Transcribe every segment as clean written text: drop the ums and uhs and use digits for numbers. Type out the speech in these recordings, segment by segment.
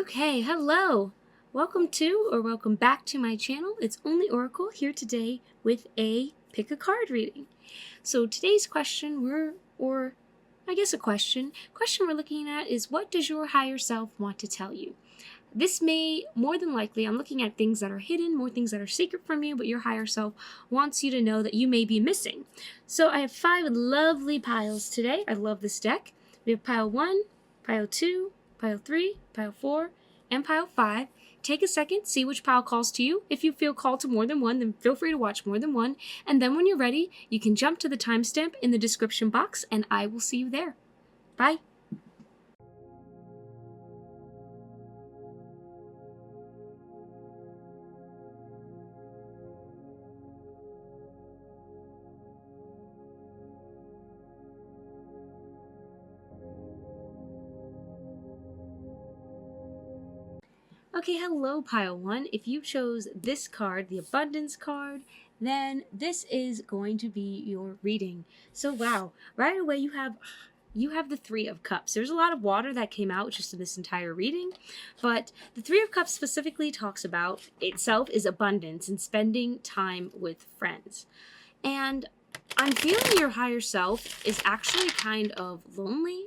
Okay, hello. Welcome back to my channel. It's Only Oracle here today with a pick a card reading. So today's question question we're looking at is, what does your higher self want to tell you? This may, more than likely, I'm looking at things that are hidden, more things that are secret from you, but your higher self wants you to know that you may be missing. So I have 5 lovely piles today. I love this deck. We have pile 1, pile 2, pile 3, pile 4, and pile 5. Take a second, see which pile calls to you. If you feel called to more than one, then feel free to watch more than one. And then when you're ready, you can jump to the timestamp in the description box, and I will see you there. Bye. Okay, hello pile 1. If you chose this card, the abundance card, then this is going to be your reading. So wow, right away you have the 3 of Cups. There's a lot of water that came out just in this entire reading, but the 3 of Cups specifically talks about itself is abundance and spending time with friends. And I'm feeling your higher self is actually kind of lonely.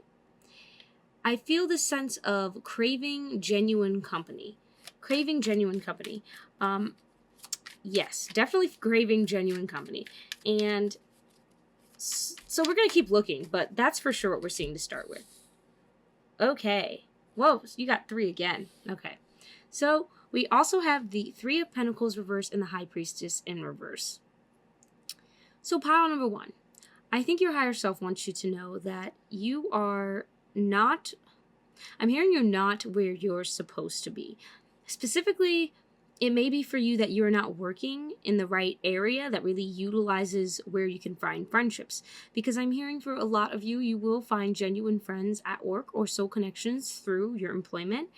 I feel this sense of craving genuine company. Yes, definitely craving genuine company. And so we're going to keep looking, but that's for sure what we're seeing to start with. Okay. Whoa, so you got 3 again. Okay. So we also have the 3 of Pentacles reversed and the High Priestess in reverse. So pile number 1. I think your higher self wants you to know that you are not, I'm hearing you're not where you're supposed to be. Specifically, it may be for you that you're not working in the right area that really utilizes where you can find friendships. Because I'm hearing for a lot of you, you will find genuine friends at work or soul connections through your employment.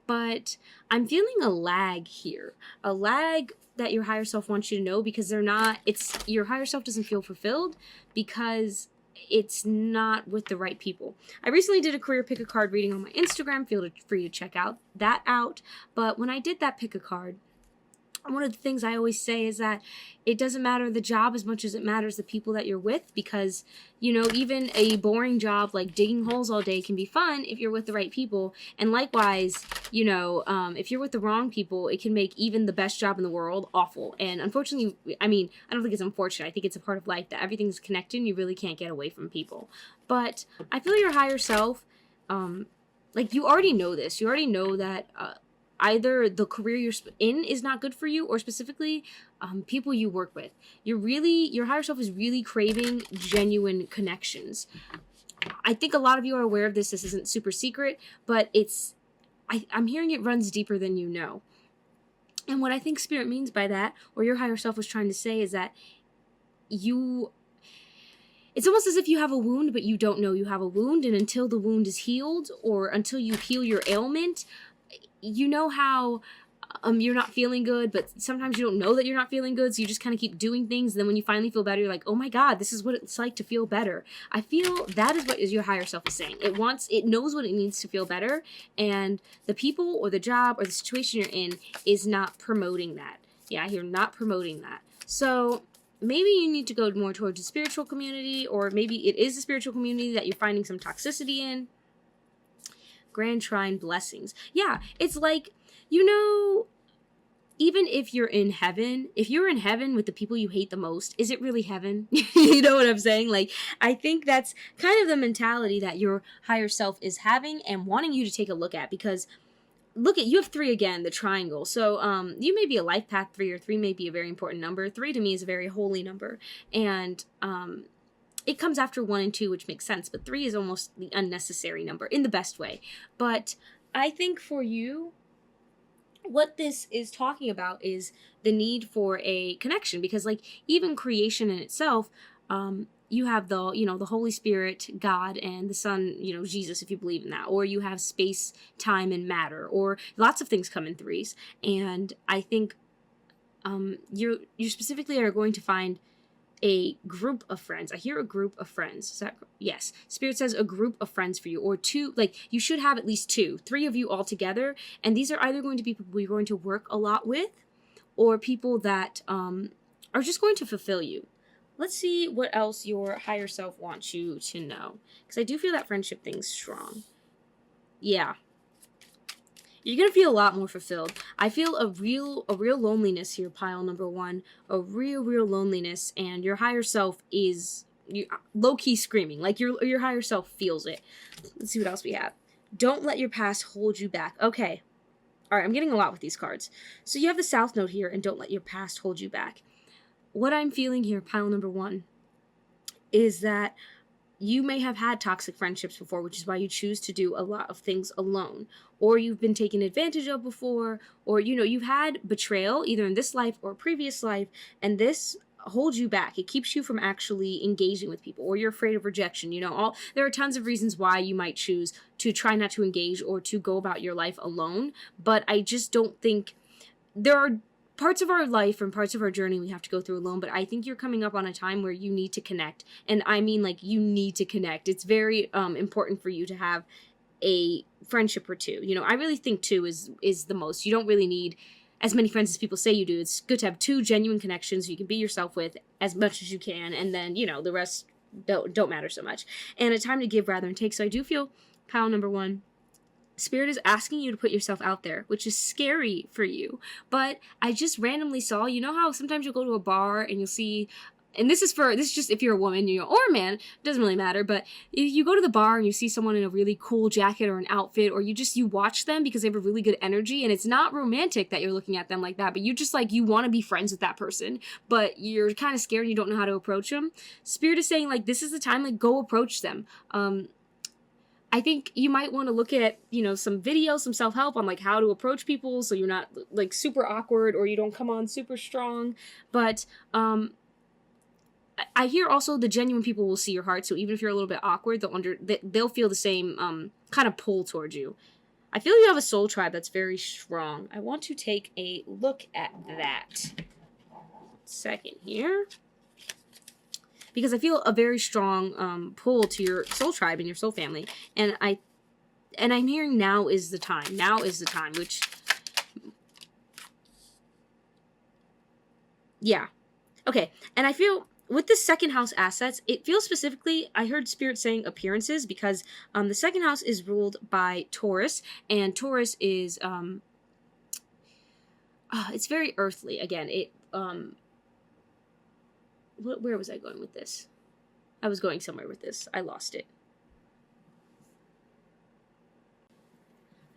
But I'm feeling a lag here. A lag that your higher self wants you to know, because your higher self doesn't feel fulfilled because it's not with the right people. I recently did a career pick a card reading on my Instagram. Feel free to check that out. But when I did that pick a card, one of the things I always say is that it doesn't matter the job as much as it matters the people that you're with, because, you know, even a boring job like digging holes all day can be fun if you're with the right people. And likewise, you know, if you're with the wrong people, it can make even the best job in the world awful. And unfortunately, I mean, I don't think it's unfortunate. I think it's a part of life that everything's connected and you really can't get away from people. But I feel your higher self, like, you already know this. You already know that, either the career you're in is not good for you, or specifically people you work with. Your higher self is really craving genuine connections. I think a lot of you are aware of this. This isn't super secret, but I'm hearing it runs deeper than you know. And what I think Spirit means by that, or your higher self was trying to say, is that it's almost as if you have a wound, but you don't know you have a wound. And until the wound is healed, or until you heal your ailment, you know how you're not feeling good, but sometimes you don't know that you're not feeling good, so you just kind of keep doing things, and then when you finally feel better, you're like, oh my god, this is what it's like to feel better. I feel that is what your higher self is saying. It knows what it needs to feel better, and the people or the job or the situation you're in is not promoting that. Yeah, I hear not promoting that. So maybe you need to go more towards a spiritual community, or maybe it is a spiritual community that you're finding some toxicity in. Grand Trine blessings. Yeah, it's like, you know, even if you're in heaven, with the people you hate the most, is it really heaven? You know what I'm saying? Like, I think that's kind of the mentality that your higher self is having and wanting you to take a look at, because you have 3 again, the triangle. So you may be a life path 3, or 3 may be a very important number. 3 to me is a very holy number. And it comes after 1 and 2, which makes sense, but 3 is almost the unnecessary number in the best way. But I think for you, what this is talking about is the need for a connection, because, like, even creation in itself, you have the Holy Spirit, God, and the Son, Jesus, if you believe in that, or you have space, time, and matter, or lots of things come in 3s. And I think you specifically are going to find a group of friends. I hear a group of friends. Is that, yes. Spirit says a group of friends for you, or two, like you should have at least 2, 3 of you all together. And these are either going to be people you're going to work a lot with, or people that are just going to fulfill you. Let's see what else your higher self wants you to know. Because I do feel that friendship thing's strong. Yeah. You're going to feel a lot more fulfilled. I feel a real loneliness here, pile number 1. A real loneliness, and your higher self is low-key screaming. Like, your higher self feels it. Let's see what else we have. Don't let your past hold you back. Okay. All right, I'm getting a lot with these cards. So you have the South Node here, and don't let your past hold you back. What I'm feeling here, pile number 1, is that you may have had toxic friendships before, which is why you choose to do a lot of things alone. Or you've been taken advantage of before, or, you know, you've had betrayal either in this life or previous life, and this holds you back. It keeps you from actually engaging with people, or you're afraid of rejection. You know, there are tons of reasons why you might choose to try not to engage or to go about your life alone. But I just don't think there are parts of our life and parts of our journey we have to go through alone, but I think you're coming up on a time where you need to connect. And I mean, like, you need to connect. It's very important for you to have a friendship or 2. You know, I really think 2 is the most. You don't really need as many friends as people say you do. It's good to have 2 genuine connections you can be yourself with as much as you can, and then, you know, the rest don't matter so much. And a time to give rather than take. So I do feel, pile number 1, Spirit is asking you to put yourself out there, which is scary for you. But I just randomly saw, you know how sometimes you'll go to a bar and you'll see, and this is just if you're a woman, you know, or a man, it doesn't really matter, but if you go to the bar and you see someone in a really cool jacket or an outfit, or you watch them because they have a really good energy, and it's not romantic that you're looking at them like that, but you just, like, you want to be friends with that person, but you're kind of scared and you don't know how to approach them. Spirit is saying, like, this is the time, like, go approach them. I think you might want to look at, you know, some videos, some self-help on, like, how to approach people so you're not, like, super awkward or you don't come on super strong. But I hear also the genuine people will see your heart, so even if you're a little bit awkward, they'll feel the same kind of pull towards you. I feel you have a soul tribe that's very strong. I want to take a look at that. Second here. Because I feel a very strong pull to your soul tribe and your soul family. And I'm hearing now is the time. Now is the time, which, yeah. Okay, and I feel with the second house assets, it feels specifically, I heard Spirit saying appearances, because the second house is ruled by Taurus, and Taurus is, it's very earthly. Again, where was I going with this? I was going somewhere with this. I lost it.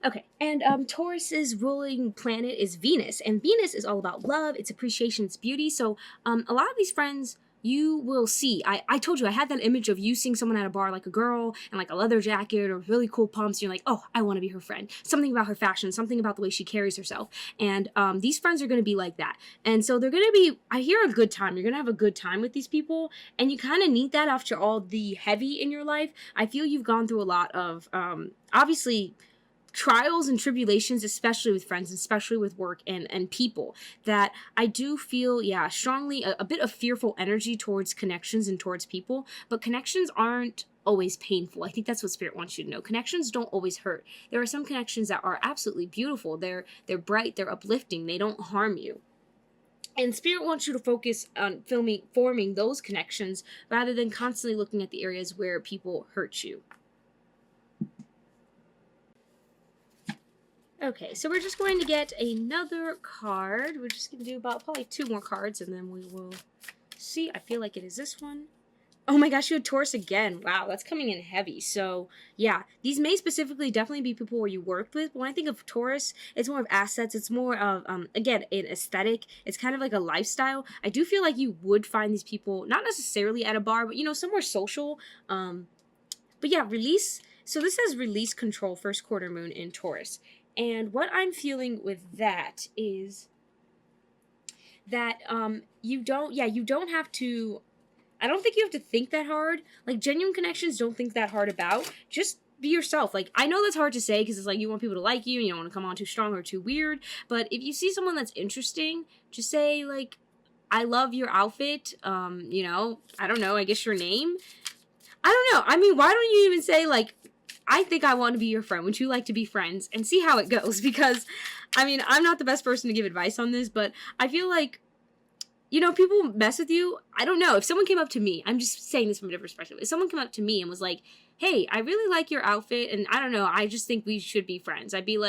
Okay, and Taurus's ruling planet is Venus, and Venus is all about love, its appreciation, its beauty. So a lot of these friends you will see. I told you, I had that image of you seeing someone at a bar, like a girl in like a leather jacket or really cool pumps, and you're like, oh, I want to be her friend. Something about her fashion, something about the way she carries herself. And these friends are going to be like that. And so they're going to be, I hear, a good time. You're going to have a good time with these people, and you kind of need that after all the heavy in your life. I feel you've gone through a lot of, obviously, trials and tribulations, especially with friends, especially with work and people, that I do feel, yeah, strongly a bit of fearful energy towards connections and towards people. But connections aren't always painful. I think that's what Spirit wants you to know. Connections don't always hurt. There are some connections that are absolutely beautiful. They're bright, they're uplifting, they don't harm you. And Spirit wants you to focus on forming those connections rather than constantly looking at the areas where people hurt you. Okay, so we're just going to get another card. We're just going to do about probably 2 more cards, and then we will see. I feel like it is this one. Oh my gosh, you had Taurus again. Wow, that's coming in heavy. So, yeah, these may specifically definitely be people where you worked with. But when I think of Taurus, it's more of assets. It's more of, again, an aesthetic. It's kind of like a lifestyle. I do feel like you would find these people, not necessarily at a bar, but, you know, somewhere social. But yeah, release. So this says release control, first quarter moon in Taurus. And what I'm feeling with that is that you don't have to, I don't think you have to think that hard. Like, genuine connections, don't think that hard about. Just be yourself. Like, I know that's hard to say because it's like you want people to like you and you don't want to come on too strong or too weird. But if you see someone that's interesting, just say, like, I love your outfit. You know, I don't know, I guess your name. I don't know. I mean, why don't you even say, like, I think I want to be your friend. Would you like to be friends? And see how it goes. Because, I mean, I'm not the best person to give advice on this, but I feel like, you know, people mess with you. I don't know. If someone came up to me, I'm just saying this from a different perspective. If someone came up to me and was like, hey, I really like your outfit, and I don't know, I just think we should be friends. I'd be a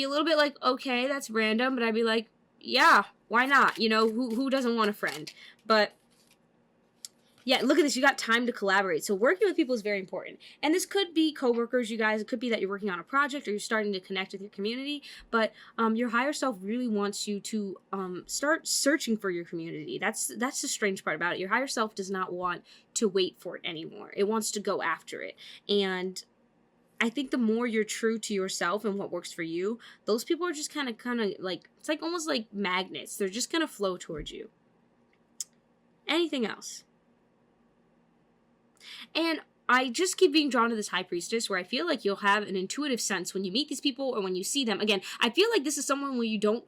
little bit like, okay, that's random, but I'd be like, yeah, why not? You know, who doesn't want a friend? But yeah, look at this. You got time to collaborate. So working with people is very important. And this could be coworkers, you guys. It could be that you're working on a project or you're starting to connect with your community. But your higher self really wants you to start searching for your community. That's the strange part about it. Your higher self does not want to wait for it anymore. It wants to go after it. And I think the more you're true to yourself and what works for you, those people are just kind of like, it's like almost like magnets. They're just going to flow towards you. Anything else? And I just keep being drawn to this high priestess where I feel like you'll have an intuitive sense when you meet these people or when you see them. Again, I feel like this is someone where you'll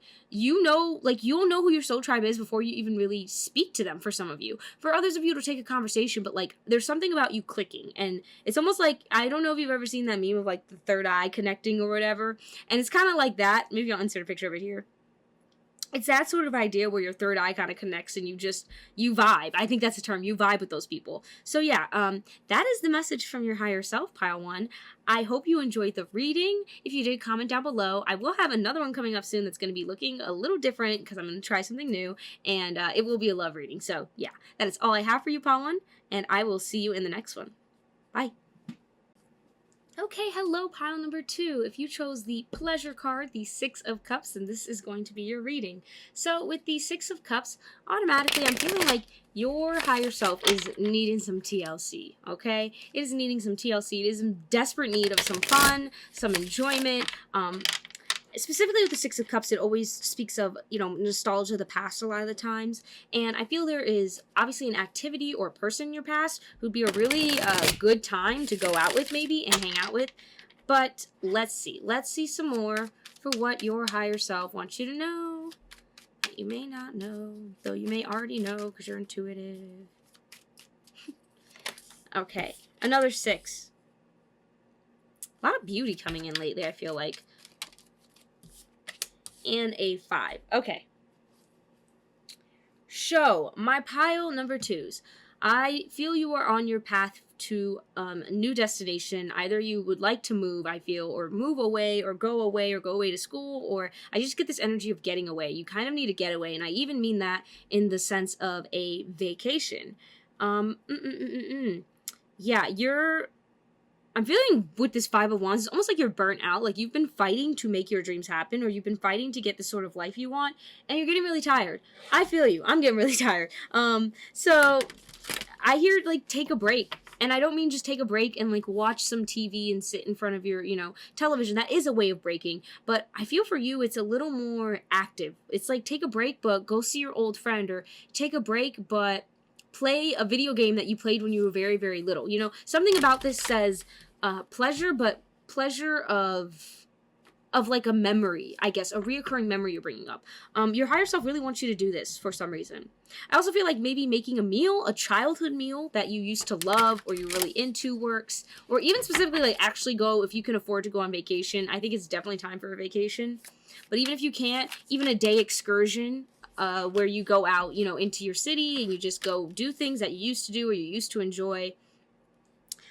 know who your soul tribe is before you even really speak to them for some of you. For others of you, it'll take a conversation, but like there's something about you clicking. And it's almost like, I don't know if you've ever seen that meme of like the third eye connecting or whatever. And it's kind of like that. Maybe I'll insert a picture of it here. It's that sort of idea where your third eye kind of connects and you vibe. I think that's the term. You vibe with those people. So yeah, that is the message from your higher self, pile 1. I hope you enjoyed the reading. If you did, comment down below. I will have another one coming up soon that's going to be looking a little different because I'm going to try something new, and it will be a love reading. So yeah, that is all I have for you, pile 1, and I will see you in the next one. Bye. Okay, hello, pile number 2. If you chose the pleasure card, the 6 of Cups, then this is going to be your reading. So with the 6 of Cups, automatically I'm feeling like your higher self is needing some TLC, okay? It is needing some TLC. It is in desperate need of some fun, some enjoyment. Specifically with the 6 of Cups, it always speaks of, you know, nostalgia of the past a lot of the times. And I feel there is obviously an activity or a person in your past who'd be a really good time to go out with maybe and hang out with. But let's see. Let's see some more for what your higher self wants you to know that you may not know, though you may already know because you're intuitive. Okay, another 6. A lot of beauty coming in lately, I feel like. And a 5. Okay. So, my pile number 2s. I feel you are on your path to a new destination. Either you would like to move, I feel, or move away, or go away to school, or I just get this energy of getting away. You kind of need a getaway, and I even mean that in the sense of a vacation. Yeah, I'm feeling with this 5 of Wands, it's almost like you're burnt out. Like you've been fighting to make your dreams happen, or you've been fighting to get the sort of life you want, and you're getting really tired. I feel you. I'm getting really tired. So I hear like take a break. And I don't mean just take a break and like watch some TV and sit in front of your, you know, television. That is a way of breaking. But I feel for you, it's a little more active. It's like take a break, but go see your old friend, or take a break, but play a video game that you played when you were very, very little. You know, something about this says pleasure, but pleasure of like a memory, I guess, a reoccurring memory you're bringing up. Your higher self really wants you to do this for some reason. I also feel like maybe making a meal, a childhood meal that you used to love or you're really into works, or even specifically like actually go, if you can afford to go on vacation. I think it's definitely time for a vacation. But even if you can't, even a day excursion where you go out, you know, into your city and you just go do things that you used to do or you used to enjoy.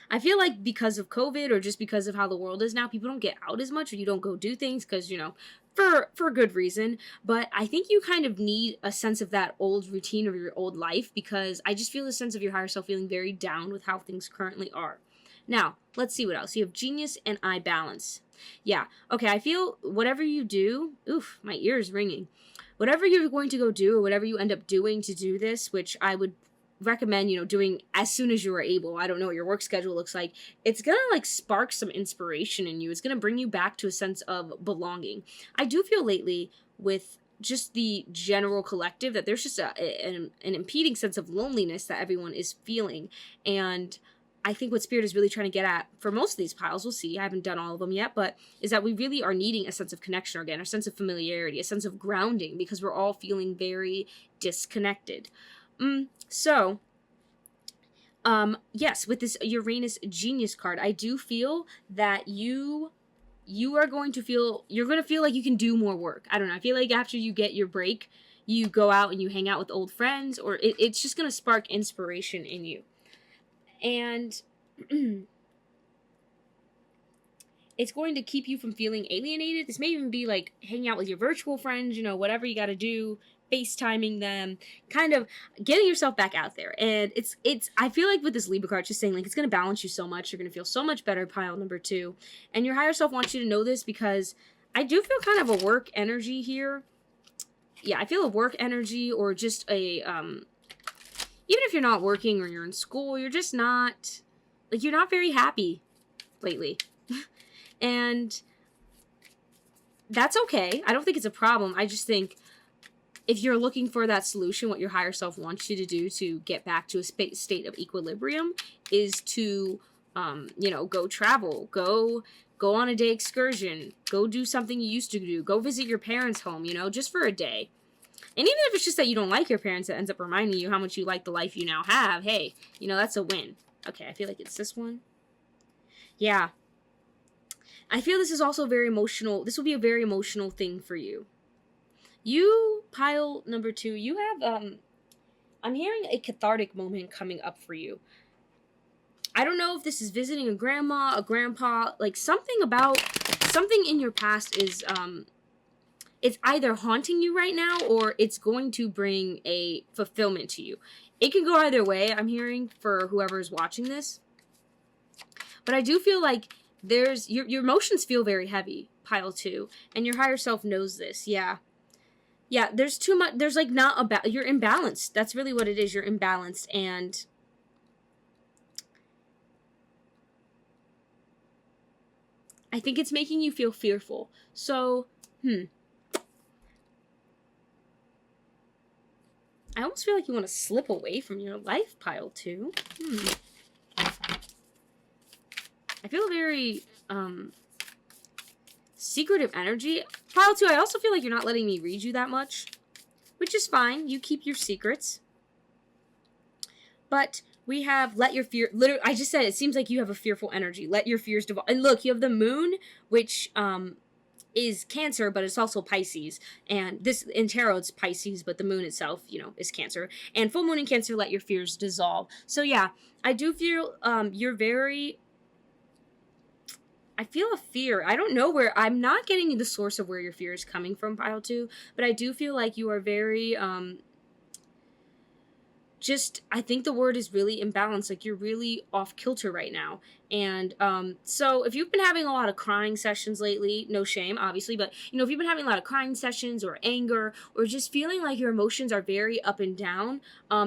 I feel like because of COVID or just because of how the world is now, people don't get out as much, or you don't go do things because, you know, for good reason. But I think you kind of need a sense of that old routine of your old life, because I just feel the sense of your higher self feeling very down with how things currently are. Now, let's see what else. You have Genius and I Balance. Yeah, okay, I feel whatever you do, oof, my ear's ringing. Whatever you're going to go do, or whatever you end up doing to do this, which I would recommend, you know, doing as soon as you are able. I don't know what your work schedule looks like. It's gonna like spark some inspiration in you. It's gonna bring you back to a sense of belonging. I do feel lately with just the general collective that there's just an impeding sense of loneliness that everyone is feeling. And I think what Spirit is really trying to get at for most of these piles, we'll see, I haven't done all of them yet, but is that we really are needing a sense of connection again, a sense of familiarity, a sense of grounding, because we're all feeling very disconnected. Yes, with this Uranus Genius card, I do feel that you are going to feel, you're going to feel like you can do more work. I don't know. I feel like after you get your break, you go out and you hang out with old friends, or it's just going to spark inspiration in you. And it's going to keep you from feeling alienated. This may even be like hanging out with your virtual friends, whatever you got to do, FaceTiming them, kind of getting yourself back out there. And I feel like with this Libra card, just saying like, it's going to balance you so much. You're going to feel so much better, pile number 2. And your higher self wants you to know this, because I do feel kind of a work energy here. Yeah, I feel a work energy, or just a, even if you're not working or you're in school, you're just not, like, you're not very happy lately. And that's okay. I don't think it's a problem. I just think if you're looking for that solution, what your higher self wants you to do to get back to a state of equilibrium is to, go travel, go on a day excursion, go do something you used to do, go visit your parents' home, just for a day. And even if it's just that you don't like your parents, it ends up reminding you how much you like the life you now have. Hey, that's a win. Okay, I feel like it's this one. Yeah. I feel this is also very emotional. This will be a very emotional thing for you. You, pile number 2, you have, I'm hearing a cathartic moment coming up for you. I don't know if this is visiting a grandma, a grandpa, like something in your past is, it's either haunting you right now, or it's going to bring a fulfillment to you. It can go either way, I'm hearing, for whoever's watching this. But I do feel like your emotions feel very heavy, pile 2, and your higher self knows this. Yeah, there's too much, there's like you're imbalanced. That's really what it is. You're imbalanced, and I think it's making you feel fearful. So, I almost feel like you want to slip away from your life, pile 2. I feel very, secretive energy. Pile 2, I also feel like you're not letting me read you that much, which is fine. You keep your secrets. But we have let your fear, literally, I just said it seems like you have a fearful energy. Let your fears devolve. And look, you have the moon, which, is Cancer, but it's also Pisces. And this, in tarot, it's Pisces, but the moon itself, is Cancer. And full moon in Cancer, let your fears dissolve. So yeah, I do feel, you're very, I feel a fear. I don't know where, I'm not getting the source of where your fear is coming from, pile 2, but I do feel like you are very, I think the word is really imbalanced. Like, you're really off kilter right now. And so if you've been having a lot of crying sessions lately, no shame, obviously, but, if you've been having a lot of crying sessions or anger or just feeling like your emotions are very up and down,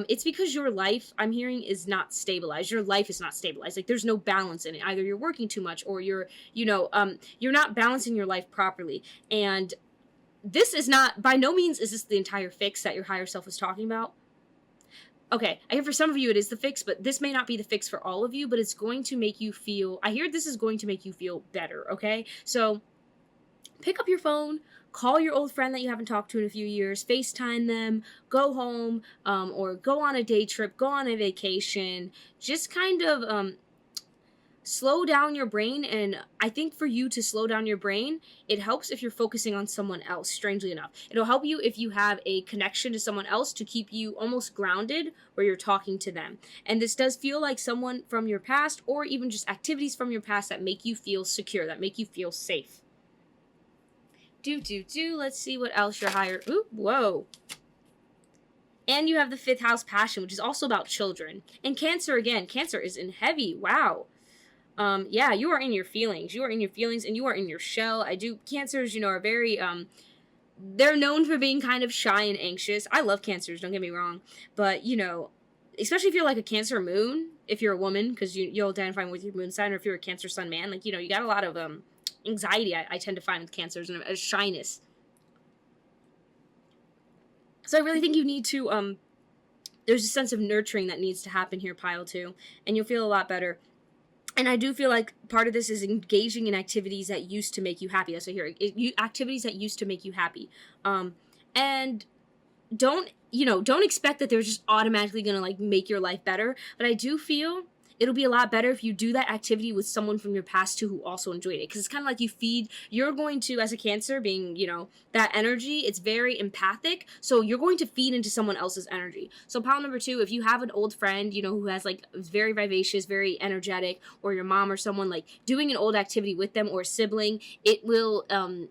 it's because your life, I'm hearing, is not stabilized. Your life is not stabilized. Like, there's no balance in it. Either you're working too much, or you're not balancing your life properly. And this is not, by no means is this the entire fix that your higher self is talking about. Okay, I hear for some of you it is the fix, but this may not be the fix for all of you, but it's going to make you feel, I hear this is going to make you feel better, okay? So, pick up your phone, call your old friend that you haven't talked to in a few years, FaceTime them, go home, or go on a day trip, go on a vacation, just kind of, slow down your brain. And I think for you to slow down your brain, it helps if you're focusing on someone else, strangely enough. It'll help you if you have a connection to someone else to keep you almost grounded where you're talking to them. And this does feel like someone from your past, or even just activities from your past that make you feel secure, that make you feel safe. Let's see what else your higher, whoa. And you have the 5th house passion, which is also about children. And Cancer, again, Cancer is in heavy, wow. Yeah, you are in your feelings. You are in your feelings, and you are in your shell. Cancers, are very, they're known for being kind of shy and anxious. I love Cancers, don't get me wrong. But, especially if you're like a Cancer moon, if you're a woman, because you'll identify with your moon sign, or if you're a Cancer sun man, like, you got a lot of, anxiety, I tend to find with Cancers, and a shyness. So I really think you need to, there's a sense of nurturing that needs to happen here, pile 2, and you'll feel a lot better. And I do feel like part of this is engaging in activities that used to make you happy. That's what I hear. Activities that used to make you happy. And don't expect that they're just automatically going to like make your life better. But I do feel it'll be a lot better if you do that activity with someone from your past too who also enjoyed it. Because it's kind of like you're going to, as a Cancer, being, that energy, it's very empathic. So you're going to feed into someone else's energy. So pile number 2, if you have an old friend, who has like very vivacious, very energetic, or your mom or someone, like doing an old activity with them, or a sibling, it will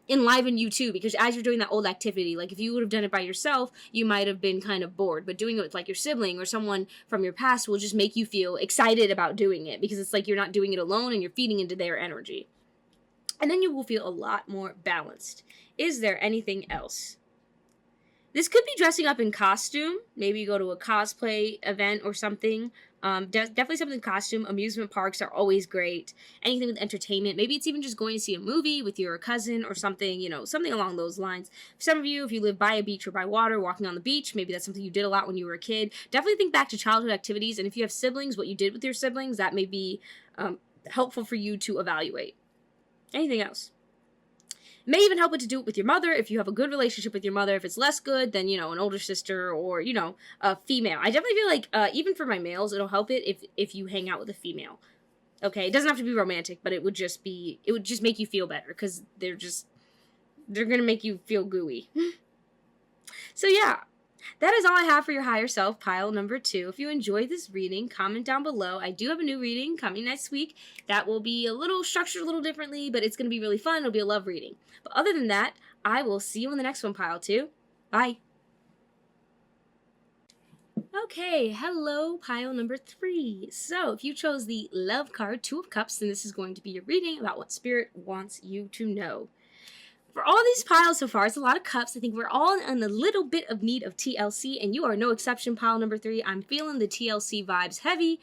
enliven you too. Because as you're doing that old activity, like if you would have done it by yourself, you might have been kind of bored. But doing it with like your sibling or someone from your past will just make you feel excited about doing it, because it's like you're not doing it alone and you're feeding into their energy. And then you will feel a lot more balanced. Is there anything else? This could be dressing up in costume. Maybe you go to a cosplay event or something. Definitely something in costume. Amusement parks are always great. Anything with entertainment. Maybe it's even just going to see a movie with your cousin or something, something along those lines. For some of you, if you live by a beach or by water, walking on the beach, maybe that's something you did a lot when you were a kid. Definitely think back to childhood activities. And if you have siblings, what you did with your siblings, that may be helpful for you to evaluate. Anything else? It may even help it to do it with your mother if you have a good relationship with your mother. If it's less good, then, an older sister or, a female. I definitely feel like, even for my males, it'll help it if you hang out with a female. Okay, it doesn't have to be romantic, but it would just make you feel better, because they're going to make you feel gooey. So yeah. That is all I have for your higher self, pile number 2. If you enjoyed this reading, comment down below. I do have a new reading coming next week that will be a little structured a little differently, but it's going to be really fun. It'll be a love reading. But other than that, I will see you in the next one, pile 2. Bye. Okay, hello, pile number 3. So, if you chose the love card, 2 of Cups, then this is going to be your reading about what Spirit wants you to know. For all these piles so far, it's a lot of cups. I think we're all in a little bit of need of TLC, and you are no exception, pile number 3. I'm feeling the TLC vibes heavy.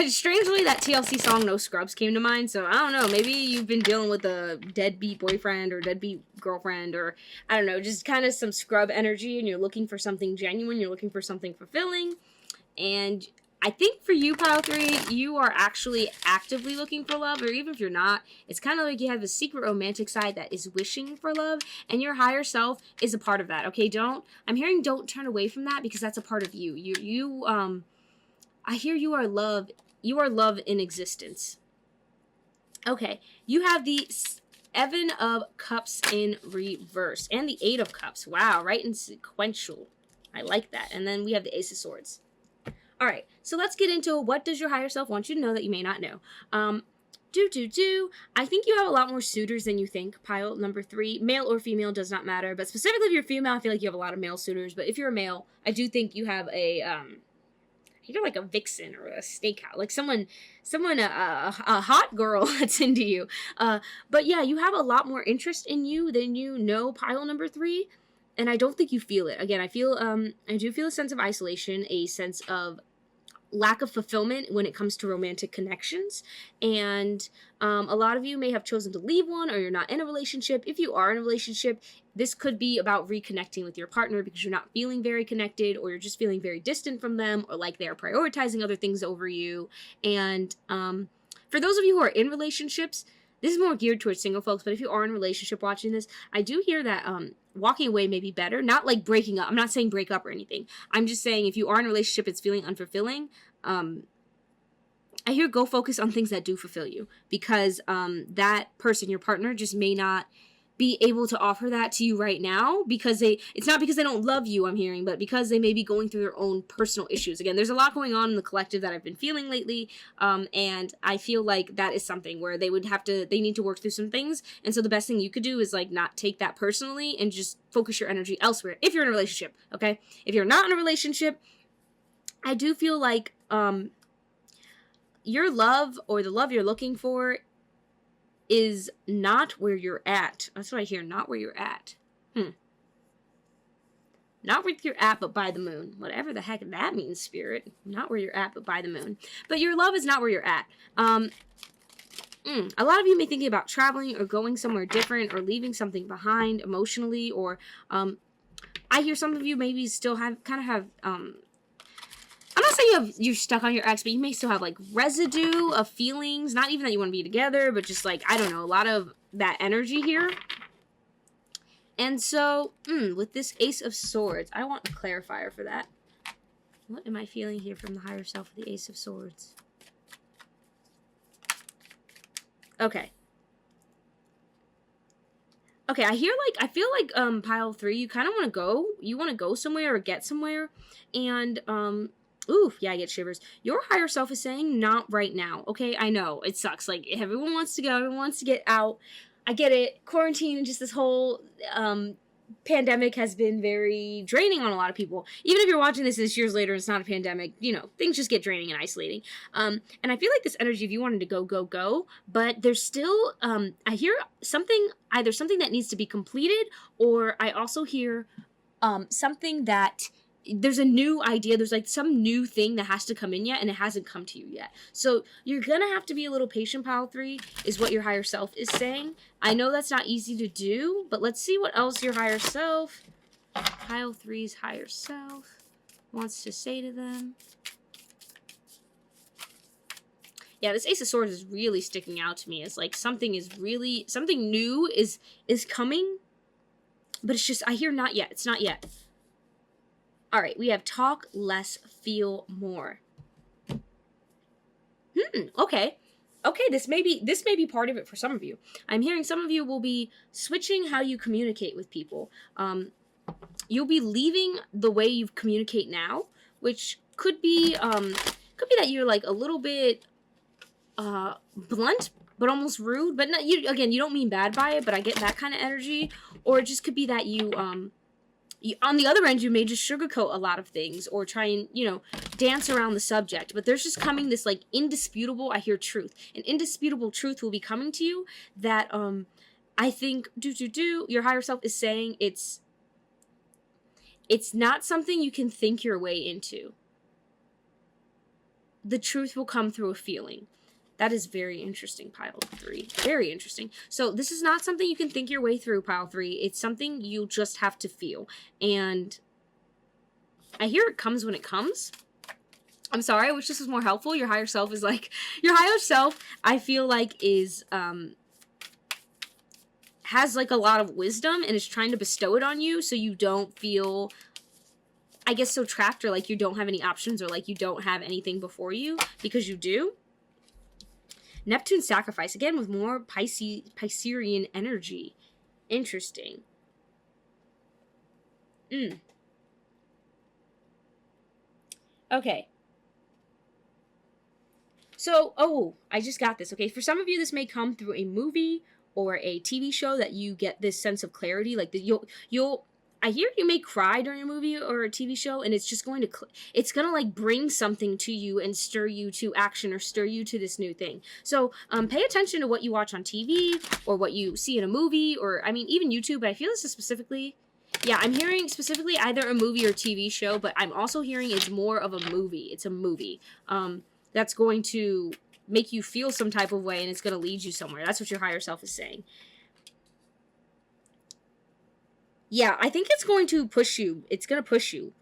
Strangely, that TLC song, No Scrubs, came to mind, so I don't know. Maybe you've been dealing with a deadbeat boyfriend or deadbeat girlfriend, or, I don't know, just kind of some scrub energy, and you're looking for something genuine, you're looking for something fulfilling, and I think for you, pile 3, you are actually actively looking for love, or even if you're not, it's kind of like you have a secret romantic side that is wishing for love, and your higher self is a part of that, okay? I'm hearing don't turn away from that, because that's a part of you. I hear you are love in existence. Okay, you have the 7 of Cups in reverse, and the 8 of Cups. Wow, right in sequential. I like that. And then we have the Ace of Swords. All right, so let's get into what does your higher self want you to know that you may not know. I think you have a lot more suitors than you think, pile number 3. Male or female does not matter, but specifically if you're female, I feel like you have a lot of male suitors. But if you're a male, I do think you have you're like a vixen or a stakeout, like someone, a hot girl that's into you. But yeah, you have a lot more interest in you than you know, pile number 3. And I don't think you feel it. Again, I do feel a sense of isolation, a sense of lack of fulfillment when it comes to romantic connections, and a lot of you may have chosen to leave one, or you're not in a relationship. If you are in a relationship, this could be about reconnecting with your partner because you're not feeling very connected, or you're just feeling very distant from them, or like they're prioritizing other things over you. And for those of you who are in relationships, this is more geared towards single folks, but if you are in a relationship watching this, I do hear that walking away may be better. Not like breaking up. I'm not saying break up or anything. I'm just saying if you are in a relationship, it's feeling unfulfilling. I hear go focus on things that do fulfill you, because that person, your partner, just may not be able to offer that to you right now, because it's not because they don't love you, I'm hearing, but because they may be going through their own personal issues. Again, there's a lot going on in the collective that I've been feeling lately, and I feel like that is something where they need to work through some things, and so the best thing you could do is like not take that personally and just focus your energy elsewhere if you're in a relationship, okay? If you're not in a relationship, I do feel like your love, or the love you're looking for, is not where you're at. That's what I hear, not where you're at. Not where you're at, but by the moon. Whatever the heck that means, Spirit. Not where you're at, but by the moon. But your love is not where you're at. A lot of you may be thinking about traveling, or going somewhere different, or leaving something behind emotionally, or I hear some of you maybe still have I'm not to say you're stuck on your ex, but you may still have like residue of feelings. Not even that you want to be together, but just like, I don't know, a lot of that energy here. And so, with this Ace of Swords, I want a clarifier for that. What am I feeling here from the higher self with the Ace of Swords? Okay. Okay, I feel like, pile 3, you kind of want to go. You want to go somewhere or get somewhere. And, ooh, yeah, I get shivers. Your higher self is saying, not right now. Okay, I know, it sucks. Like, everyone wants to go, everyone wants to get out. I get it. Quarantine and just this whole, pandemic has been very draining on a lot of people. Even if you're watching this years later, it's not a pandemic, you know, things just get draining and isolating. And I feel like this energy, if you wanted to go, but there's still, I hear something, either something that needs to be completed, or I also hear, something that there's a new idea, there's like some new thing that has to come in yet, and it hasn't come to you yet. So you're gonna have to be a little patient, pile 3, is what your higher self is saying. I know that's not easy to do, but let's see what else your higher self, pile 3's higher self, wants to say to them. Yeah, this Ace of Swords is really sticking out to me. It's like something new is coming, but it's just, I hear not yet. It's not yet. All right, we have talk less, feel more. Okay. Okay, this may be part of it for some of you. I'm hearing some of you will be switching how you communicate with people. You'll be leaving the way you communicate now, which could be that you're like a little bit blunt, but almost rude. But not, you don't mean bad by it, but I get that kind of energy. Or it just could be that you on the other end, you may just sugarcoat a lot of things or try and, you know, dance around the subject. But there's just coming this, like, indisputable, I hear truth. An indisputable truth will be coming to you that, I think, your higher self is saying it's not something you can think your way into. The truth will come through a feeling. That is very interesting, pile 3. Very interesting. So this is not something you can think your way through, pile 3. It's something you just have to feel. And I hear it comes when it comes. I'm sorry, I wish this was more helpful. Your higher self is like, your higher self, I feel like is, has like a lot of wisdom and is trying to bestow it on you so you don't feel, I guess, so trapped, or like you don't have any options, or like you don't have anything before you, because you do. Neptune sacrifice, again, with more Piscean energy. Interesting. Okay. So, I just got this, okay? For some of you, this may come through a movie or a TV show that you get this sense of clarity. Like, I hear you may cry during a movie or a TV show, and it's just going to, it's going to like bring something to you and stir you to action or stir you to this new thing. So pay attention to what you watch on TV or what you see in a movie, or, I mean, even YouTube, but I feel this is specifically, yeah, I'm hearing specifically either a movie or TV show, but I'm also hearing it's more of a movie. It's a movie that's going to make you feel some type of way, and it's going to lead you somewhere. That's what your higher self is saying. Yeah, I think it's going to push you. It's going to push you.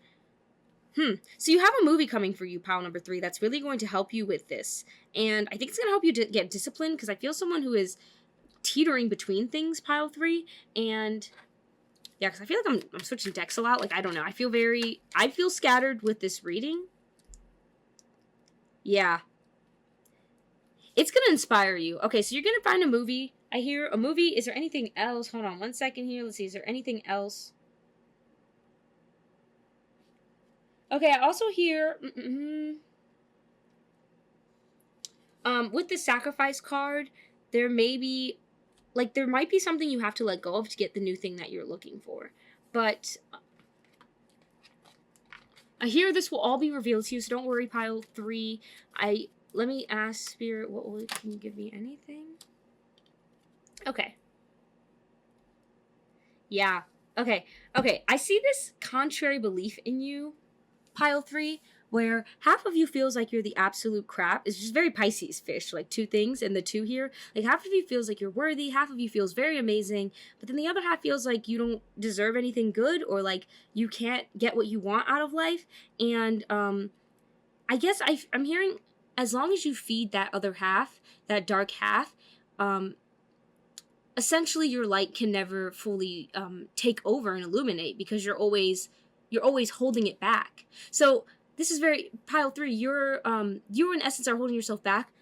So you have a movie coming for you, pile number 3, that's really going to help you with this. And I think it's going to help you to get disciplined, because I feel someone who is teetering between things, pile 3. And yeah, because I feel like I'm switching decks a lot. Like, I don't know. I feel scattered with this reading. Yeah. It's going to inspire you. Okay, so you're going to find a movie. I hear a movie. Is there anything else? Hold on one second here. Let's see. Is there anything else? Okay, I also hear... with the sacrifice card, there may be... Like, there might be something you have to let go of to get the new thing that you're looking for. But... I hear this will all be revealed to you, so don't worry, pile 3. Let me ask Spirit, can you give me anything? Okay. Yeah. Okay. I see this contrary belief in you, pile 3, where half of you feels like you're the absolute crap. It's just very Pisces fish, like 2 things, and the 2 here. Like, half of you feels like you're worthy, half of you feels very amazing, but then the other half feels like you don't deserve anything good, or like you can't get what you want out of life. And I guess I'm hearing, as long as you feed that other half, that dark half, essentially your light can never fully take over and illuminate, because you're always holding it back. So this is very pile 3. You in essence are holding yourself back,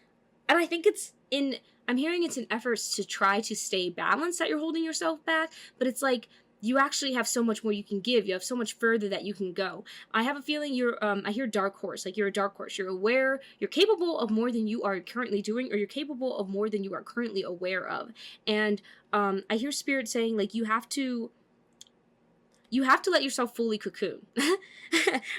and I think I'm hearing it's in efforts to try to stay balanced that you're holding yourself back, but it's like you actually have so much more you can give. You have so much further that you can go. I have a feeling I hear dark horse, like you're a dark horse. You're aware, you're capable of more than you are currently doing, or you're capable of more than you are currently aware of. And I hear spirit saying, like, you have to let yourself fully cocoon,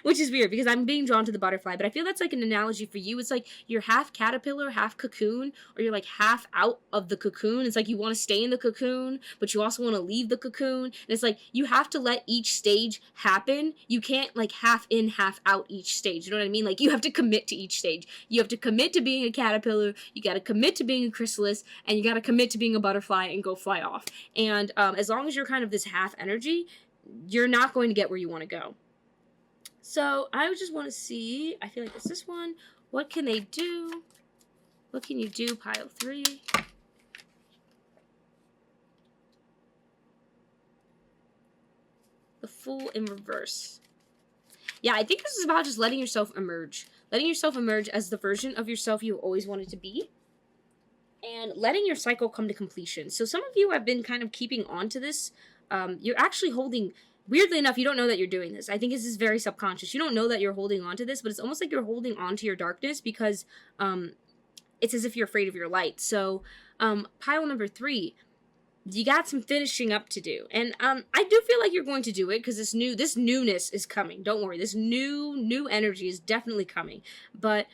which is weird because I'm being drawn to the butterfly, but I feel that's like an analogy for you. It's like you're half caterpillar, half cocoon, or you're like half out of the cocoon. It's like you want to stay in the cocoon, but you also want to leave the cocoon. And it's like you have to let each stage happen. You can't like half in, half out each stage. You know what I mean? Like you have to commit to each stage. You have to commit to being a caterpillar. You got to commit to being a chrysalis, and you got to commit to being a butterfly and go fly off. And as long as you're kind of this half energy, you're not going to get where you want to go. So I just want to see, I feel like it's this one. What can they do? What can you do, pile 3? The Fool in reverse. Yeah, I think this is about just letting yourself emerge. Letting yourself emerge as the version of yourself you always wanted to be. And letting your cycle come to completion. So some of you have been kind of keeping on to this. You're actually holding, weirdly enough, you don't know that you're doing this. I think this is very subconscious. You don't know that you're holding on to this, but it's almost like you're holding on to your darkness because it's as if you're afraid of your light. So pile number 3, you got some finishing up to do. And I do feel like you're going to do it because this newness is coming. Don't worry. This new energy is definitely coming. But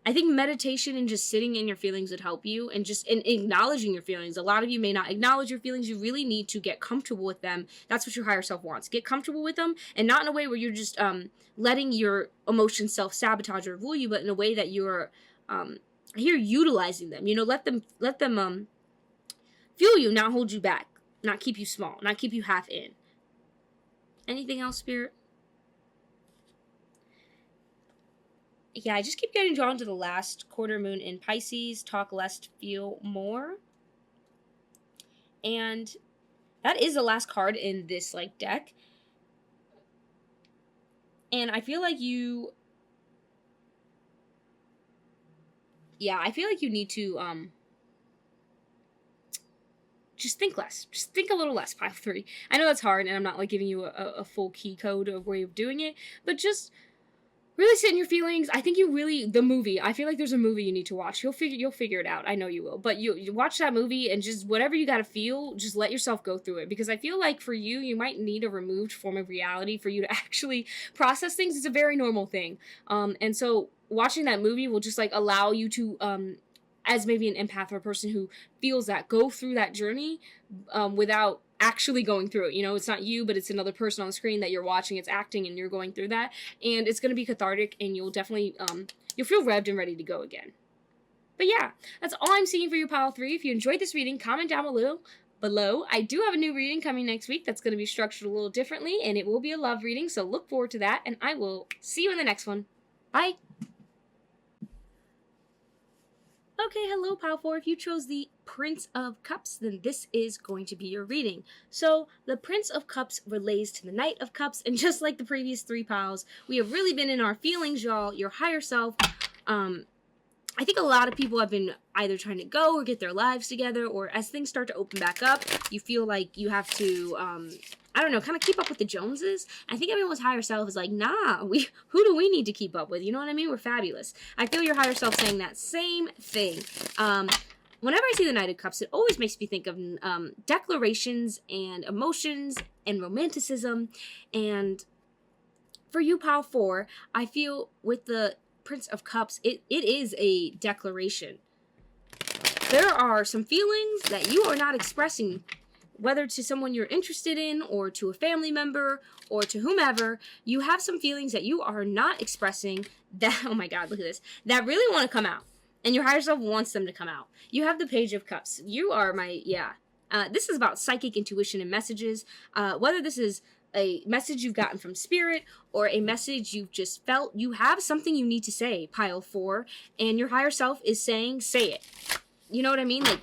I think meditation and just sitting in your feelings would help you, and just in acknowledging your feelings. A lot of you may not acknowledge your feelings. You really need to get comfortable with them. That's what your higher self wants. Get comfortable with them, and not in a way where you're just letting your emotions self-sabotage or rule you, but in a way that you're here utilizing them. You know, let them fuel you, not hold you back, not keep you small, not keep you half in. Anything else, Spirit? Yeah, I just keep getting drawn to the last quarter moon in Pisces. Talk less, feel more. And that is the last card in this like deck. And I feel like you... Yeah, I feel like you need to just think less. Just think a little less, pile 3. I know that's hard, and I'm not like giving you a full key code of way of doing it, but just really sit in your feelings. I think the movie, I feel like there's a movie you need to watch. You'll figure it out. I know you will. But you watch that movie, and just whatever you gotta feel, just let yourself go through it. Because I feel like for you might need a removed form of reality for you to actually process things. It's a very normal thing. And so watching that movie will just like allow you to, as maybe an empath or a person who feels that, go through that journey without actually going through it. You know, it's not you, but it's another person on the screen that you're watching. It's acting, and you're going through that, and it's going to be cathartic, and you'll definitely you'll feel revved and ready to go again. But yeah, that's all I'm seeing for you, pile 3. If you enjoyed this reading, comment down below. I do have a new reading coming next week that's going to be structured a little differently, and it will be a love reading, so look forward to that, and I will see you in the next one. Bye. Okay, hello, pile 4. If you chose the Prince of Cups, then this is going to be your reading. So, the Prince of Cups relates to the Knight of Cups, and just like the previous 3 piles, we have really been in our feelings, y'all, your higher self. I think a lot of people have been either trying to go or get their lives together, or as things start to open back up, you feel like you have to, I don't know, kind of keep up with the Joneses. I think everyone's higher self is like, nah, who do we need to keep up with? You know what I mean? We're fabulous. I feel your higher self saying that same thing. Whenever I see the Knight of Cups, it always makes me think of declarations and emotions and romanticism. And for you, pile 4, I feel with the Prince of Cups, it is a declaration. There are some feelings that you are not expressing, whether to someone you're interested in, or to a family member, or to whomever. You have some feelings that you are not expressing that, oh my god, look at this, that really want to come out. And your higher self wants them to come out. You have the Page of Cups. You are my, this is about psychic intuition and messages. Whether this is a message you've gotten from spirit, or a message you've just felt. You have something you need to say, pile 4, and your higher self is saying, say it. You know what I mean? Like,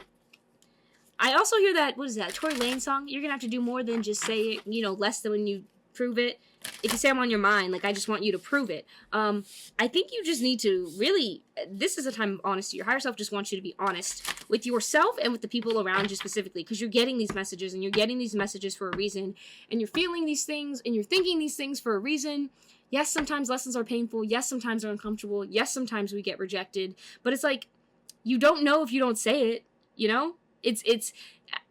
I also hear that, what is that, Tory Lane song? You're gonna have to do more than just say it, you know, less than when you prove it. If you say I'm on your mind, like, I just want you to prove it. I think you just need to really, this is a time of honesty. Your higher self just wants you to be honest with yourself and with the people around you specifically, because you're getting these messages, and you're getting these messages for a reason, and you're feeling these things, and you're thinking these things for a reason. Yes, sometimes lessons are painful. Yes, sometimes they're uncomfortable. Yes, sometimes we get rejected. But it's like, you don't know if you don't say it, you know?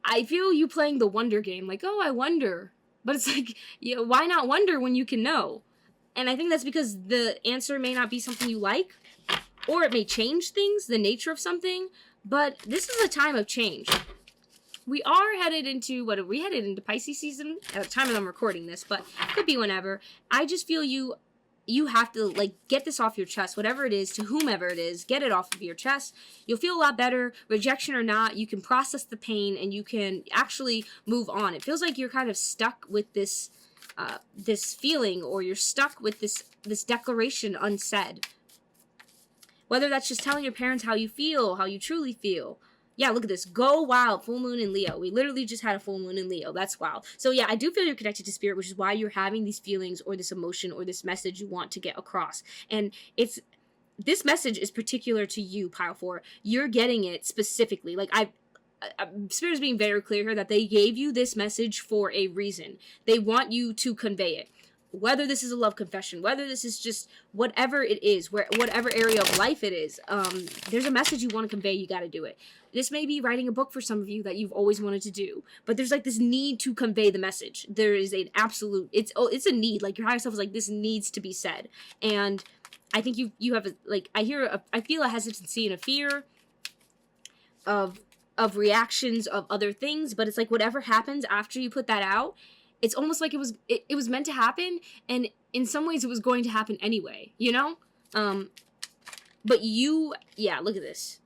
I feel you playing the wonder game, like, oh, I wonder. But it's like, you know, why not wonder when you can know? And I think that's because the answer may not be something you like, or it may change things, the nature of something, but this is a time of change. We are headed into, what are we headed into, Pisces season? At the time that I'm recording this, but it could be whenever. I just feel you have to, like, get this off your chest, whatever it is, to whomever it is, get it off of your chest. You'll feel a lot better, rejection or not. You can process the pain, and you can actually move on. It feels like you're kind of stuck with this feeling, or you're stuck with this declaration unsaid. Whether that's just telling your parents how you feel, how you truly feel. Yeah, look at this. Go wild. Full moon in Leo. We literally just had a full moon in Leo. That's wild. So yeah, I do feel you're connected to spirit, which is why you're having these feelings, or this emotion, or this message you want to get across. And this message is particular to you, pile 4. You're getting it specifically. Like, spirit is being very clear here that they gave you this message for a reason. They want you to convey it. Whether this is a love confession, whether this is just whatever it is, whatever area of life it is, there's a message you want to convey, you got to do it. This may be writing a book for some of you that you've always wanted to do, but there's like this need to convey the message. There is an absolute, it's a need. Like, your higher self is like, this needs to be said. And I think you have I feel a hesitancy and a fear of reactions of other things, but it's like, whatever happens after you put that out, it's almost like it was meant to happen, and in some ways it was going to happen anyway, you know? But yeah, look at this.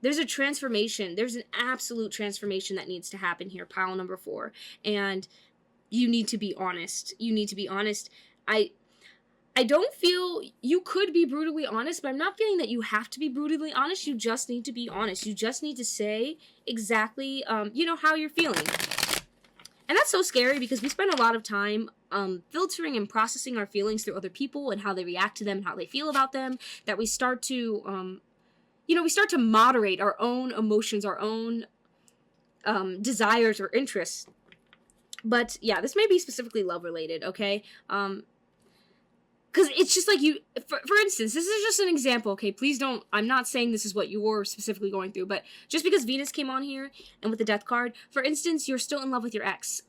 There's a transformation. There's an absolute transformation that needs to happen here, pile number 4. And you need to be honest. You need to be honest. I don't feel, you could be brutally honest, but I'm not feeling that you have to be brutally honest. You just need to be honest. You just need to say exactly, you know, how you're feeling. And that's so scary, because we spend a lot of time filtering and processing our feelings through other people and how they react to them and how they feel about them, that we start to, we start to moderate our own emotions, our own desires or interests. But yeah, this may be specifically love related, okay? Because it's just like for instance, this is just an example, okay? Please don't, I'm not saying this is what you're specifically going through, but just because Venus came on here and with the death card, for instance, you're still in love with your ex,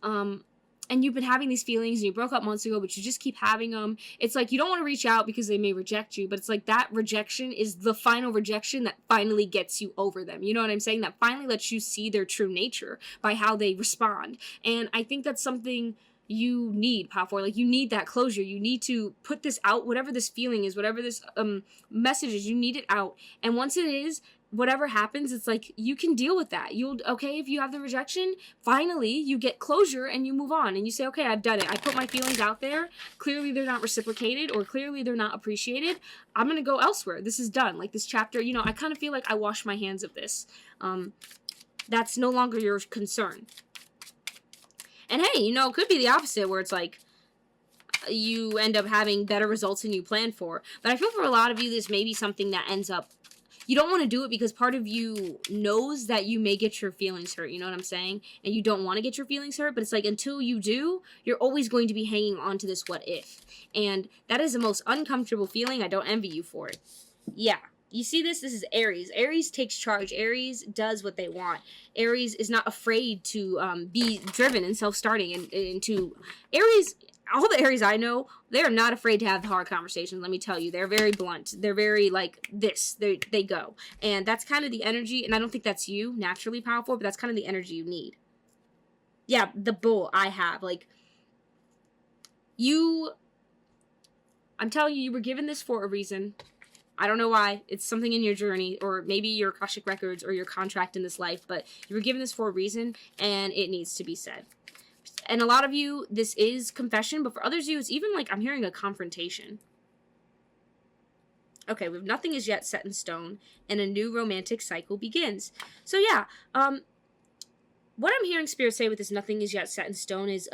and you've been having these feelings, and you broke up months ago, but you just keep having them. It's like, you don't want to reach out because they may reject you, but it's like, that rejection is the final rejection that finally gets you over them. You know what I'm saying? That finally lets you see their true nature by how they respond. And I think that's something you need, pile 4. Like, you need that closure. You need to put this out, whatever this feeling is, whatever this message is, you need it out. And once it is, whatever happens, it's like, you can deal with that. Okay, if you have the rejection, finally you get closure and you move on and you say, okay, I've done it. I put my feelings out there. Clearly they're not reciprocated, or clearly they're not appreciated. I'm going to go elsewhere. This is done. Like, this chapter, you know, I kind of feel like I wash my hands of this. That's no longer your concern. And hey, you know, it could be the opposite, where it's like, you end up having better results than you planned for. But I feel for a lot of you, this may be something that ends up, you don't want to do it because part of you knows that you may get your feelings hurt, you know what I'm saying? And you don't want to get your feelings hurt, but it's like, until you do, you're always going to be hanging on to this what if. And that is the most uncomfortable feeling. I don't envy you for it. Yeah. You see this? This is Aries. Aries takes charge. Aries does what they want. Aries is not afraid to be driven and self-starting. And to Aries, all the Aries I know, they're not afraid to have the hard conversations. Let me tell you, they're very blunt. They're very like this. They go. And that's kind of the energy. And I don't think that's you naturally powerful, but that's kind of the energy you need. Yeah, the bull I have. Like, I'm telling you, you were given this for a reason. I don't know why. It's something in your journey, or maybe your Akashic records, or your contract in this life, but you were given this for a reason, and it needs to be said. And a lot of you, this is confession, but for others of you, it's even like I'm hearing a confrontation. Okay, we have nothing is yet set in stone, and a new romantic cycle begins. So yeah, what I'm hearing Spirit say with this nothing is yet set in stone is,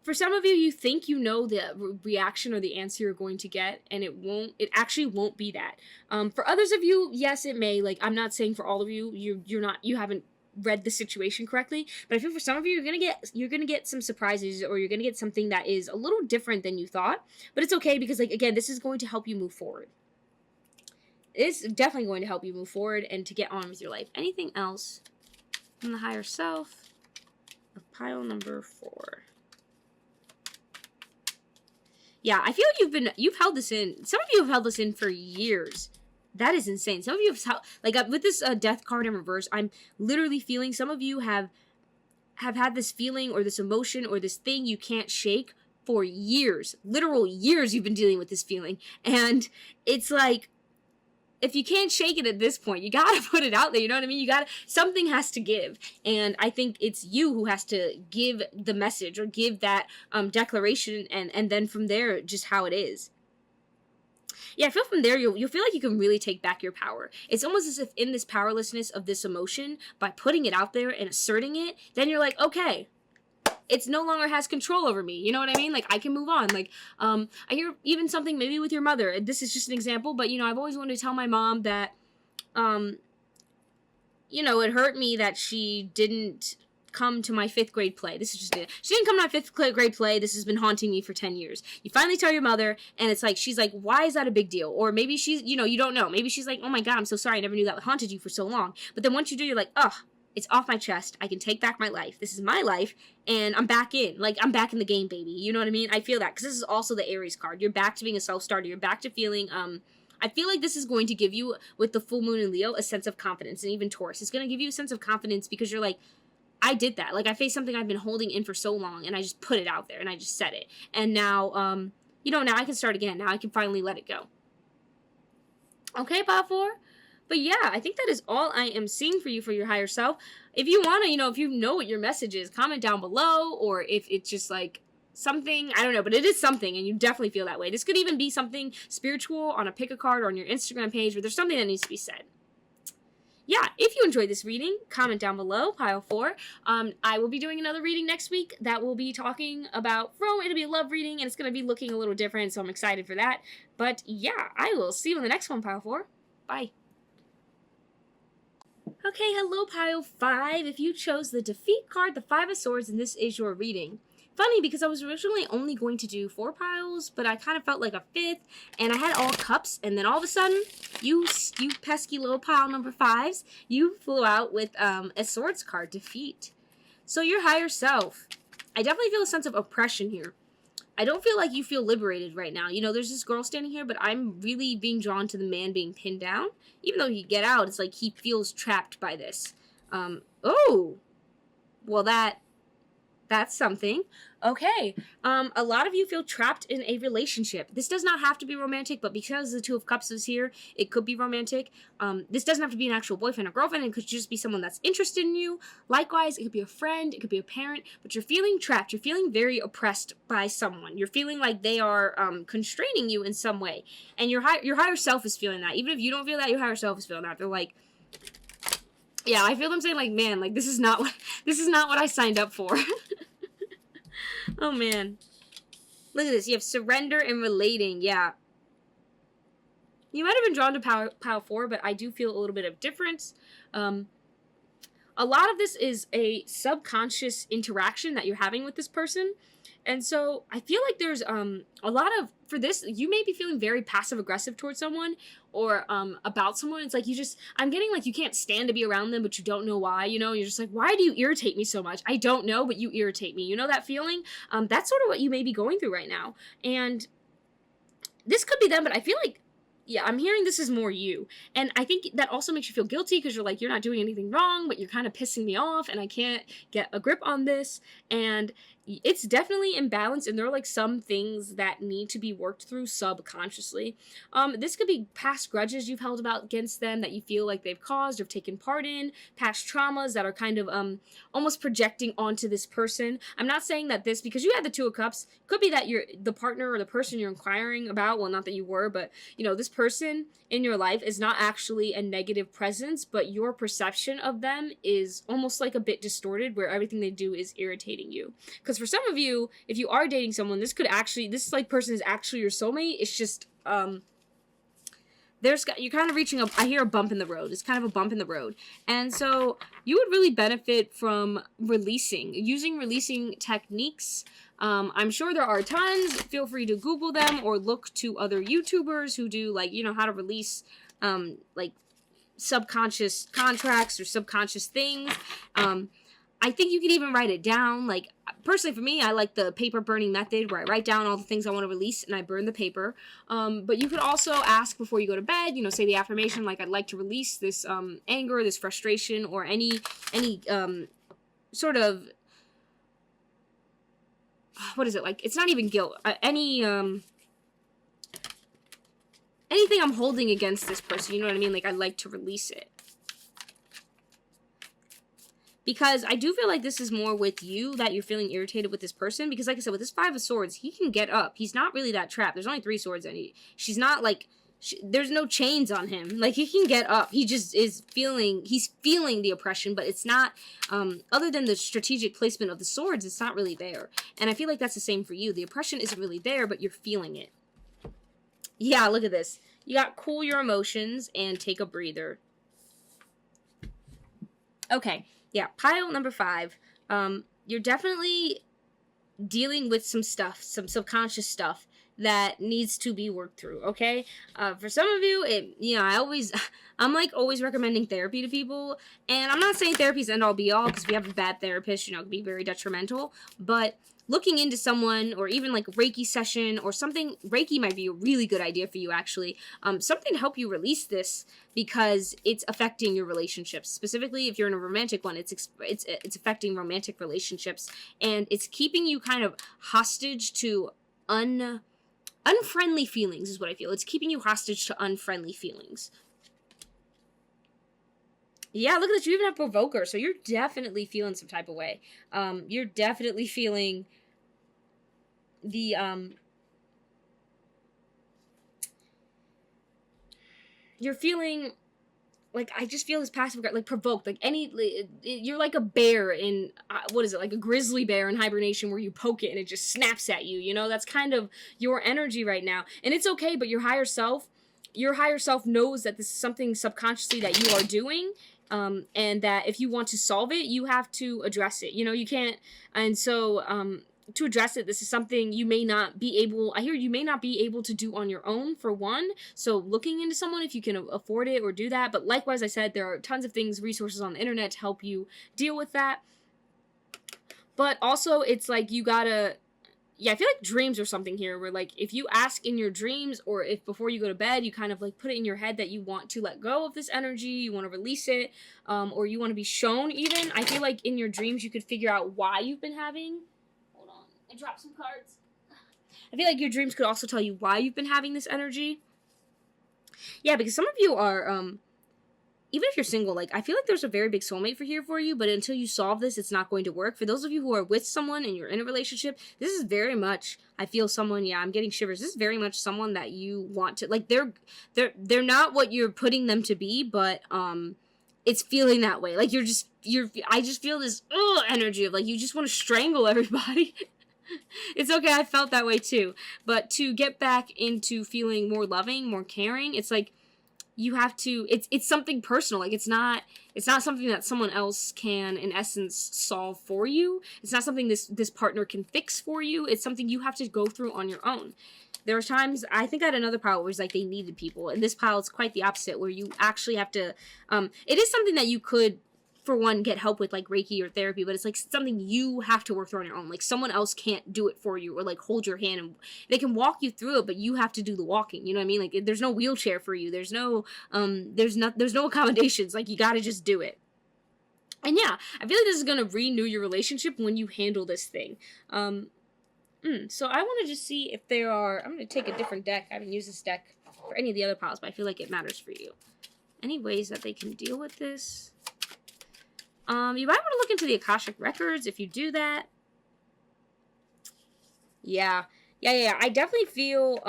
for some of you, you think you know the reaction or the answer you're going to get, and it actually won't be that. For others of you, yes, it may. Like, I'm not saying for all of you, you haven't read the situation correctly, but I feel for some of you, you're gonna get some surprises, or you're gonna get something that is a little different than you thought, but it's okay, because, like, again, this is going to help you move forward. It's definitely going to help you move forward and to get on with your life. Anything else from the higher self of pile number 4? Yeah, I feel like you've held this in. Some of you have held this in for years. That is insane. Some of you have, like, with this death card in reverse, I'm literally feeling some of you have had this feeling or this emotion or this thing you can't shake for years. Literal years you've been dealing with this feeling. And it's like, if you can't shake it at this point, you gotta put it out there, you know what I mean? Something has to give. And I think it's you who has to give the message or give that declaration, and then from there, just how it is. Yeah, I feel from there, you'll feel like you can really take back your power. It's almost as if in this powerlessness of this emotion, by putting it out there and asserting it, then you're like, okay, it's no longer has control over me. You know what I mean? Like, I can move on. Like, I hear even something maybe with your mother. This is just an example, but, you know, I've always wanted to tell my mom that, you know, it hurt me that she didn't come to my 5th grade play. This is just it. She didn't come to my 5th grade play. This has been haunting me for 10 years. You finally tell your mother, and it's like, she's like, why is that a big deal? Or maybe she's, you know, you don't know. Maybe she's like, oh my God, I'm so sorry. I never knew that haunted you for so long. But then once you do, you're like, ugh, it's off my chest. I can take back my life. This is my life, and I'm back in. Like, I'm back in the game, baby. You know what I mean? I feel that, because this is also the Aries card. You're back to being a self-starter. You're back to feeling, I feel like this is going to give you, with the full moon in Leo, a sense of confidence, and even Taurus. It's going to give you a sense of confidence because you're like, I did that. Like, I faced something I've been holding in for so long, and I just put it out there, and I just said it. And now, you know, now I can start again. Now I can finally let it go. Okay, Pile 4? But yeah, I think that is all I am seeing for you for your higher self. If you want to, you know, if you know what your message is, comment down below, or if it's just like something, I don't know, but it is something, and you definitely feel that way. This could even be something spiritual on a pick-a-card or on your Instagram page, where there's something that needs to be said. Yeah, if you enjoyed this reading, comment down below, Pile 4. I will be doing another reading next week that will be talking about it'll be a love reading, and it's going to be looking a little different, so I'm excited for that. But yeah, I will see you in the next one, Pile 4. Bye. Okay, hello, Pile 5. If you chose the defeat card, the 5 of Swords, and this is your reading. Funny, because I was originally only going to do 4 piles, but I kind of felt like a 5th, and I had all cups, and then all of a sudden, you pesky little pile number 5s, you flew out with a Swords card, defeat. So your higher self, I definitely feel a sense of oppression here. I don't feel like you feel liberated right now. You know, there's this girl standing here, but I'm really being drawn to the man being pinned down. Even though he get out, it's like he feels trapped by this. Oh! Well, that's something. Okay. A lot of you feel trapped in a relationship. This does not have to be romantic, but because the 2 of Cups is here, it could be romantic. This doesn't have to be an actual boyfriend or girlfriend. It could just be someone that's interested in you. Likewise, it could be a friend. It could be a parent. But you're feeling trapped. You're feeling very oppressed by someone. You're feeling like they are constraining you in some way. And your higher self is feeling that. Even if you don't feel that, your higher self is feeling that. They're like, yeah, I feel them saying like, man, like this is not what I signed up for. Oh man. Look at this. You have surrender and relating. Yeah. You might have been drawn to pile 4, but I do feel a little bit of difference. A lot of this is a subconscious interaction that you're having with this person. And so I feel like there's a lot of, for this, you may be feeling very passive aggressive towards someone or about someone. It's like I'm getting like you can't stand to be around them, but you don't know why, you know? You're just like, why do you irritate me so much? I don't know, but you irritate me. You know that feeling? That's sort of what you may be going through right now. And this could be them, but I feel like, yeah, I'm hearing this is more you. And I think that also makes you feel guilty because you're like, you're not doing anything wrong, but you're kind of pissing me off and I can't get a grip on this. And it's definitely imbalanced, and there are like some things that need to be worked through subconsciously. This could be past grudges you've held about against them that you feel like they've caused or taken part in, past traumas that are kind of almost projecting onto this person. I'm not saying that this, because you had the Two of Cups, could be that you're the partner or the person you're inquiring about, well, not that you were, but you know, this person in your life is not actually a negative presence, but your perception of them is almost like a bit distorted, where everything they do is irritating you. Because for some of you, if you are dating someone, this like person is actually your soulmate. It's just you're kind of reaching I hear a bump in the road. It's kind of a bump in the road. And so you would really benefit from using releasing techniques. I'm sure there are tons. Feel free to Google them or look to other YouTubers who do, like, you know, how to release like subconscious contracts or subconscious things. I think you could even write it down. Like, personally for me, I like the paper burning method, where I write down all the things I want to release and I burn the paper. But you could also ask before you go to bed, you know, say the affirmation, like, I'd like to release this anger, this frustration, or any sort of, what is it, like, it's not even guilt, anything I'm holding against this person, you know what I mean? Like, I'd like to release it. Because I do feel like this is more with you, that you're feeling irritated with this person. Because like I said, with this Five of Swords, he can get up. He's not really that trapped. There's only 3 swords, and she's not like, there's no chains on him. Like, he can get up. He just he's feeling the oppression, but it's not, other than the strategic placement of the swords, it's not really there. And I feel like that's the same for you. The oppression isn't really there, but you're feeling it. Yeah, look at this. You got cool your emotions and take a breather. Okay. Yeah, pile number 5. You're definitely dealing with some stuff, some subconscious stuff that needs to be worked through, okay? For some of you, I'm like always recommending therapy to people, and I'm not saying therapy's end all be all, because if you have a bad therapist, you know, it can be very detrimental, but looking into someone, or even like a Reiki session or something, Reiki might be a really good idea for you, actually. Something to help you release this, because it's affecting your relationships. Specifically, if you're in a romantic one, it's affecting romantic relationships, and it's keeping you kind of hostage to unfriendly feelings, is what I feel. It's keeping you hostage to unfriendly feelings. Yeah, look at this. You even have Provoker, so you're definitely feeling some type of way. You're definitely feeling the, you're feeling, like, I just feel this passive aggressive, like, provoked, like, you're like a bear in, what is it, like a grizzly bear in hibernation, where you poke it and it just snaps at you, you know? That's kind of your energy right now. And it's okay, but your higher self knows that this is something subconsciously that you are doing, and that if you want to solve it, you have to address it. You know, you can't, and so, to address it, this is something you may not be able, you may not be able to do on your own, for one. So looking into someone, if you can afford it, or do that. But likewise, I said, there are tons of things, resources on the internet to help you deal with that. But also, it's like, you gotta, I feel like dreams or something here, where, like, if you ask in your dreams, or if before you go to bed, you kind of, like, put it in your head that you want to let go of this energy, you want to release it, or you want to be shown even. I feel like in your dreams, you could figure out why you've been having, hold on, I dropped some cards. I feel like your dreams could also tell you why you've been having this energy. Yeah, because some of you are, even if you're single, like, I feel like there's a very big soulmate for you, but until you solve this, it's not going to work. For those of you who are with someone and you're in a relationship, this is very much, I feel someone, I'm getting shivers. This is very much someone that you want to, like, they're not what you're putting them to be, but, it's feeling that way. Like, I just feel this, energy of, like, you just want to strangle everybody. It's okay, I felt that way too. But to get back into feeling more loving, more caring, it's like, you have to, it's something personal. Like, it's not something that someone else can, in essence, solve for you. It's not something this partner can fix for you. It's something you have to go through on your own. There are times, I think I had another pile where it's like they needed people, and this pile is quite the opposite, where you actually have to, it is something that you could, for one, get help with, like Reiki or therapy, but it's like something you have to work through on your own. Like, someone else can't do it for you, or like hold your hand, and they can walk you through it, but you have to do the walking. You know what I mean? Like, there's no wheelchair for you. There's no accommodations. Like, you gotta just do it. And yeah, I feel like this is going to renew your relationship when you handle this thing. So I want to just see if there are... I'm going to take a different deck. I haven't used this deck for any of the other piles, but I feel like it matters for you. Any ways that they can deal with this? You might want to look into the Akashic Records if you do that. Yeah. I definitely feel,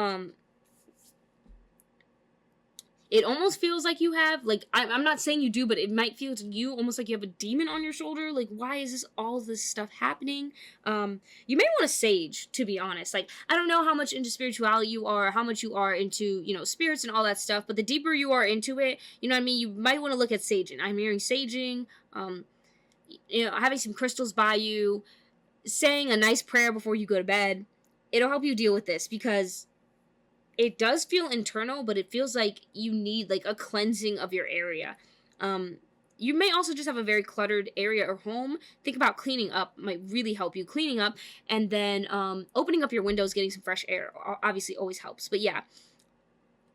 it almost feels like you have, like, I'm not saying you do, but it might feel to you almost like you have a demon on your shoulder. Like, why is all this stuff happening? You may want to sage, to be honest. Like, I don't know how much into spirituality you are, how much you are into, you know, spirits and all that stuff, but the deeper you are into it, you know what I mean? You might want to look at saging. I'm hearing saging, you know, having some crystals by you, saying a nice prayer before you go to bed. It'll help you deal with this, because it does feel internal, but it feels like you need, like, a cleansing of your area. You may also just have a very cluttered area or home. Think about cleaning up. Might really help you. Cleaning up, and then opening up your windows, getting some fresh air, obviously always helps. But yeah,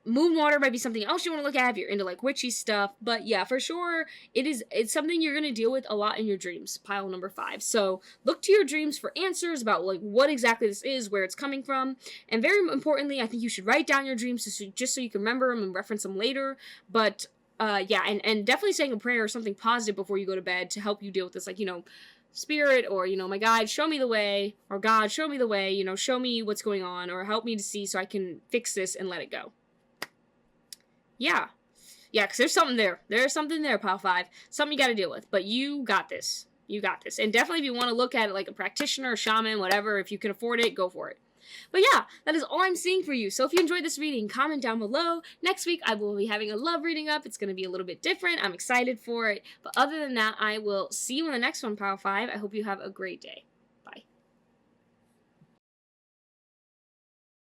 moon water might be something else you want to look at if you're into, like, witchy stuff. But yeah, for sure, it's something you're going to deal with a lot in your dreams, pile number 5. So look to your dreams for answers about, like, what exactly this is, where it's coming from. And very importantly, I think you should write down your dreams just so you can remember them and reference them later. But yeah, and definitely saying a prayer or something positive before you go to bed to help you deal with this, like, you know, spirit, or, you know, my guide, show me the way, or God, show me the way, you know, show me what's going on, or help me to see so I can fix this and let it go. Yeah, because there's something there. There's something there, pile 5. Something you got to deal with. But you got this. You got this. And definitely if you want to look at it like a practitioner, shaman, whatever, if you can afford it, go for it. But yeah, that is all I'm seeing for you. So if you enjoyed this reading, comment down below. Next week, I will be having a love reading up. It's going to be a little bit different. I'm excited for it. But other than that, I will see you in the next one, pile 5. I hope you have a great day.